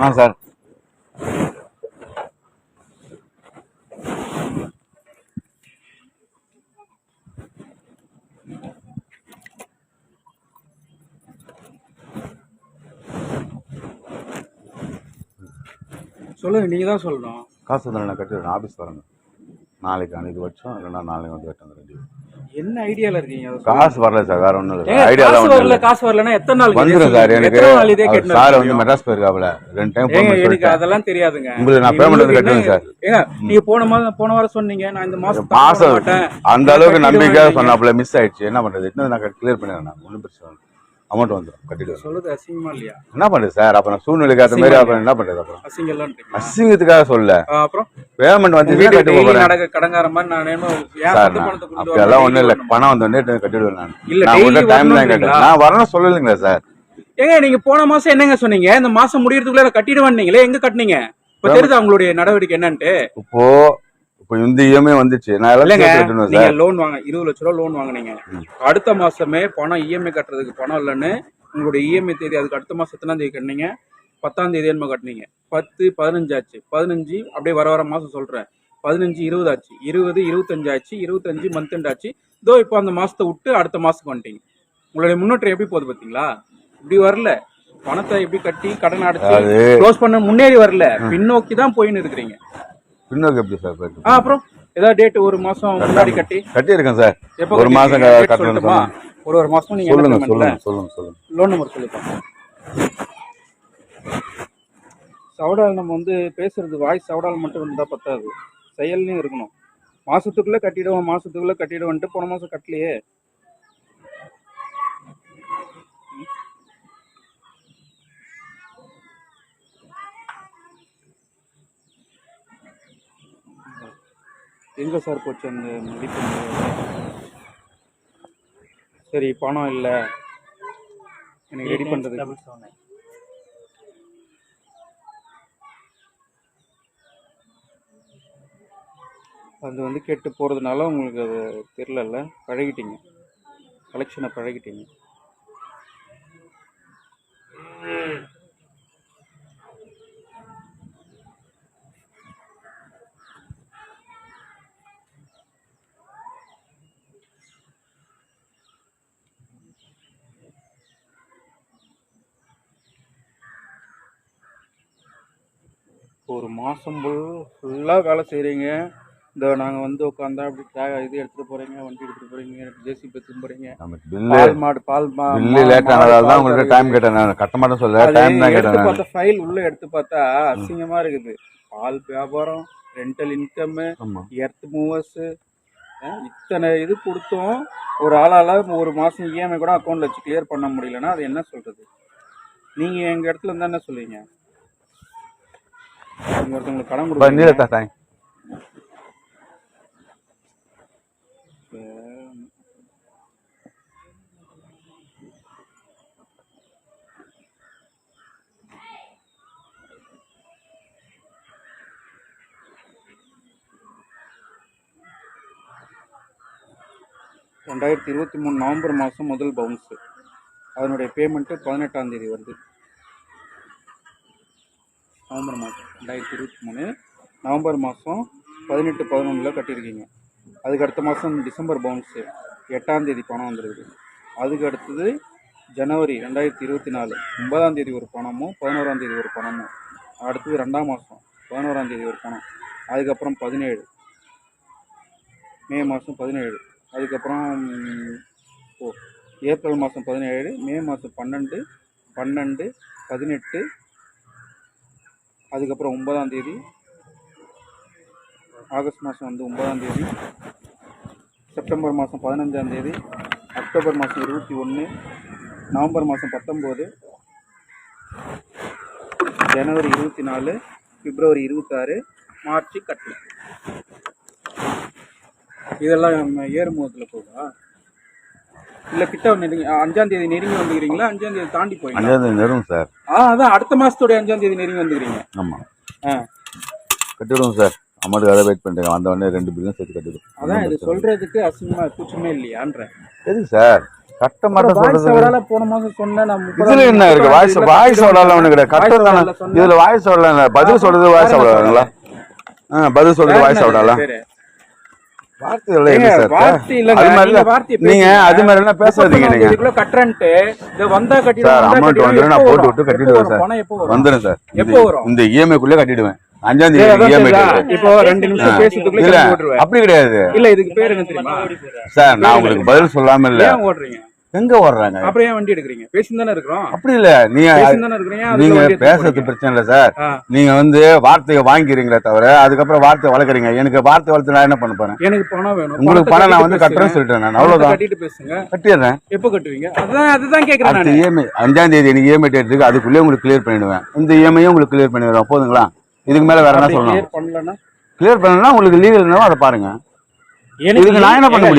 ஆ sir. சொல்லுங்க, நீங்க தான் சொல்லணும். காசு வந்து நான் கட்டிடுறேன். ஆஃபீஸ் வரேங்க. நாளைக்கு அன்னைக்கு வச்சோம், இல்லைன்னா நாளைக்கு வந்து கட்டுங்க. ரெண்டு என்ன ஐடியால இருக்கீங்க? காசு வரல சார், வேற ஒன்றும் இல்லை. ஐடியாலாம் வரல. காசு வரலன்னா எத்தனை நாள் வந்துடும் சார். எனக்கு சார் வந்து மெட்ராஸ் போயிருக்காப்ல 2 டைம். எனக்கு அதெல்லாம் தெரியாதுங்க. உங்களுக்கு நான் பேமெண்ட் வந்து கட்டுவேன் சார். ஏங்க நீங்க போன வாரம் சொன்னீங்க நான் இந்த மாசம் அந்த அளவுக்கு நம்பிக்கையாக சொன்னாப்ல, மிஸ் ஆயிடுச்சு. என்ன பண்றது? இன்னும் நான் கிளியர் பண்ணிடுறேன். நான் ஒன்றும் பிரச்சனை இல்லை. அமௌண்ட் வந்துடும், கட்டிடுவேன். சொல்லுது அசிங்கமா இல்லையா? என்ன பண்றது சார்? அப்ப நான் சூழ்நிலைக்கு ஏற்ற மாதிரி அப்புறம் என்ன பண்றது? அப்புறம் அசிங்கத்துக்காக சொல்ல, அப்புறம் பேமெண்ட் வந்து கட்டி போறேன். கடங்கார மாதிரி நான் அப்படியெல்லாம் ஒண்ணும் இல்லை. பணம் வந்து கட்டிடுவேன். நான் டைம் தான் கேட்டேன். நான் வரணும் சொல்லலைங்களா சார்? ஏங்க நீங்க போன மாசம் என்னங்க சொன்னீங்க? இந்த மாசம் முடியறதுக்குள்ள கட்டிடுவேன். நீங்களே எங்க கட்டினீங்க? இப்ப தெரியுது அவங்களுடைய நடவடிக்கை என்னன்ட்டு. இப்போ இந்த இஎம்ஐ வந்துச்சு. நான் நீங்க லோன் வாங்க 20 லட்ச ரூபா லோன் வாங்குனீங்க. அடுத்த மாசமே பணம் இஎம்ஐ கட்டுறதுக்கு பணம் இல்லைன்னு உங்களுடைய இஎம்ஐ தேதி அதுக்கு அடுத்த மாசம் எத்தனாம் தேதி கட்டினீங்க? 10ஆம் தேதி என்னமோ கட்டினீங்க. 10 15 ஆச்சு. 15 அப்படியே வர மாசம் சொல்றேன். 15 20 ஆச்சு. 20 25 ஆச்சு. 25 மந்த் எண்ட் ஆச்சு. இதோ இப்போ அந்த மாசத்தை விட்டு அடுத்த மாசத்துக்கு வந்துட்டீங்க. உங்களுடைய முன்னேற்றம் எப்படி போகுது பாத்தீங்களா? இப்படி வரல. பணத்தை எப்படி கட்டி கடன் அடைச்சு க்ளோஸ் பண்ண முன்னேறி வரல, பின்னோக்கி தான் போயின்னு இருக்கிறீங்க. பின்னோக்கி எப்படி சார் போயிட்டு? அப்புறம் ஏதாவது டேட் ஒரு மாசம் முன்னாடி கட்டியிருக்கேன் சார். ஒரு மாசம் கட்டணுமா? ஒரு மாசம் நீங்க சொல்லுங்க. Loan number சொல்லிப்பாங்க. சவுடால் நம்ம வந்து பேசுறது வாய்ஸ் சவுடால் மட்டும் இருந்தா பத்தாது, செயல்லையும் இருக்கணும். மாசத்துக்குள்ள கட்டிடுவோன்ட்டு போன மாசம் கட்டலையே. எங்க சார் போச்சு அந்த மதிப்பு? சரி, பணம் இல்லை எனக்கு ரெடி பண்றது. அது வந்து கெட்டு போறதுனால உங்களுக்கு அது தெரியல, பழகிட்டீங்க, கலெக்ஷனை பழகிட்டீங்க. ஒரு மாதம் ஃபுல்லாக வேலை செய்கிறீங்க. இந்த நாங்கள் வந்து உட்காந்தா அப்படி இது எடுத்துகிட்டு போகிறீங்க, வண்டி எடுத்துகிட்டு போகிறீங்க, ஜேசிபி எடுத்துகிட்டு போகிறீங்க. பார்த்தா ஃபைல் உள்ளே எடுத்து பார்த்தா அசிங்கமாக இருக்குது. பால் வியாபாரம், ரெண்டல் இன்கம்மு, எர்த் மூவர்ஸு, இத்தனை இது கொடுத்தோம். ஒரு ஆளால் ஒரு மாதம் இஎம்ஐ கூட அக்கௌண்ட்டில் வச்சு கிளியர் பண்ண முடியலன்னா அது என்ன சொல்கிறது? நீங்கள் எங்கள் இடத்துல இருந்தால் என்ன சொல்லுவீங்க? ஒருத்தவங்களுக்கு கடன் கொடுக்க 2023 நவம்பர் மாதம் முதல் பவுன்ஸு. அதனுடைய பேமெண்ட்டு 18ஆம் தேதி வருது. நவம்பர் மாதம் 2023 நவம்பர் மாதம் 18-11 கட்டியிருக்கீங்க. அதுக்கு அடுத்த மாதம் டிசம்பர் பவுன்ஸு 8ஆம் தேதி பணம் வந்துருக்குது. அதுக்கு அடுத்தது ஜனவரி 2024 9ஆம் தேதி ஒரு பணமும் 11ஆம் தேதி ஒரு பணமும். அடுத்தது 2ஆம் மாதம் 11ஆம் தேதி ஒரு பணம். அதுக்கப்புறம் 17 மே மாதம் 17. அதுக்கப்புறம் ஏப்ரல் மாதம் 17, மே மாதம் 12 18. அதுக்கப்புறம் 9ஆம் தேதி, ஆகஸ்ட் மாதம் வந்து 9ஆம் தேதி, செப்டம்பர் மாதம் 15ஆம் தேதி, அக்டோபர் மாதம் 21, நவம்பர் மாதம் 19, ஜனவரி 24, பிப்ரவரி 26, மார்ச் கட்டல. இதெல்லாம் ஏறுமுகத்தில் போகுதா இல்லை கிட்ட 5ஆம் தேதி நெருங்கி வந்துக்கிறீங்களா? 5ஆம் தேதி தாண்டி போய் 5ஆம் தேதி நெருங்கும் சார். அதான் அடுத்த மாதத்தோடைய 5ஆம் தேதி நெருங்கி வந்துக்கிறீங்க. ஆமாம், கட்டிடுவோம் சார். அமௌண்ட் அதை வெயிட் பண்ணுறேன். வந்த உடனே 2 பில்லும் சேர்த்து கட்டிடுவோம். அதான் இது சொல்கிறதுக்கு அசிங்கமாக கூச்சமே இல்லையான்ற. எதுக்கு சார்? கட்ட மாட்டேன் வாய்ஸ் சொல்றது ஓடால போன மாசம் சொன்னேன் நான் இதுல என்ன இருக்கு? வாய்ஸ் ஓடால ஒண்ணு கிடையாது. கட்டம் தானே இதுல. வாய்ஸ் ஓடல. பதில் சொல்றது வாய்ஸ் ஓடாதுங்களா? பதில் சொல்றது வாய்ஸ் ஓடால. வார்த்தைகள் என்ன சார்? அது மாதிரி நீங்க அது மாதிரி எல்லாம் பேசாதீங்க. நீங்க இதுக்குள்ள கட்டறன்ட்டு இது வந்தா கட்டிடுவோம் சார், அமௌண்ட் வந்து நான் போட்டு விட்டு கட்டிடுவேன் சார். பணம் எப்போ வரும்? வந்துடும் சார். எப்போ வரும்? இந்த இஎம்ஐ குள்ளே கட்டிடுவேன். 5ஆம் தேதி இஎம்ஐ கட்டுறேன். இப்போ 2 நிமிஷம் பேசிட்டுக்குள்ள இல்ல கட்டி போட்டுருவேன். அப்படி கிடையாது இல்ல, இதுக்கு பேர் என்ன தெரியுமா சார். நான் உங்களுக்கு பதில் சொல்லாம இல்ல. ஏன் ஓடுறீங்க? எங்க ஓடுறாங்க? அப்புறம் ஏன் வண்டி எடுக்கிறீங்க? பேசிட்டு தானே இருக்கிறோம். அப்படி இல்ல. நீங்க நீங்க பேசுறது பிரச்சனை இல்ல சார். நீங்க வந்து வார்த்தையை வாங்கிக்கிறீங்களே தவிர அதுக்கப்புறம் வார்த்தை வளர்க்குறீங்க. எனக்கு வார்த்தை வளர்த்து நான் என்ன பண்ண போறேன்? எனக்கு பணம் வேணும். உங்களுக்கு பணம் நான் வந்து கட்டுறேன்னு சொல்லிட்டேன். நான் அவ்வளவுதான். கட்டிட்டு பேசுங்க. கட்டிடுறேன். எப்போ கட்டுவீங்க? அதுதான் கேக்குறேன் நான். இஎம்ஐ 5ஆம் தேதி எனக்கு இஎம்ஐ டேட் இருக்கு. அதுக்குள்ளே உங்களுக்கு கிளியர் பண்ணிடுவேன். இந்த இஎம்ஐயும் உங்களுக்கு கிளியர் பண்ணிடுவேன். போதுங்களா? இதுக்கு மேல வேற என்ன சொல்லணும்? கிளியர் பண்ணலன்னா கிளியர் பண்ணலன்னா உங்களுக்கு லீகல் என்னவோ அதை பாருங்க. இதுக்கு நான் என்ன பண்ண முடியும்?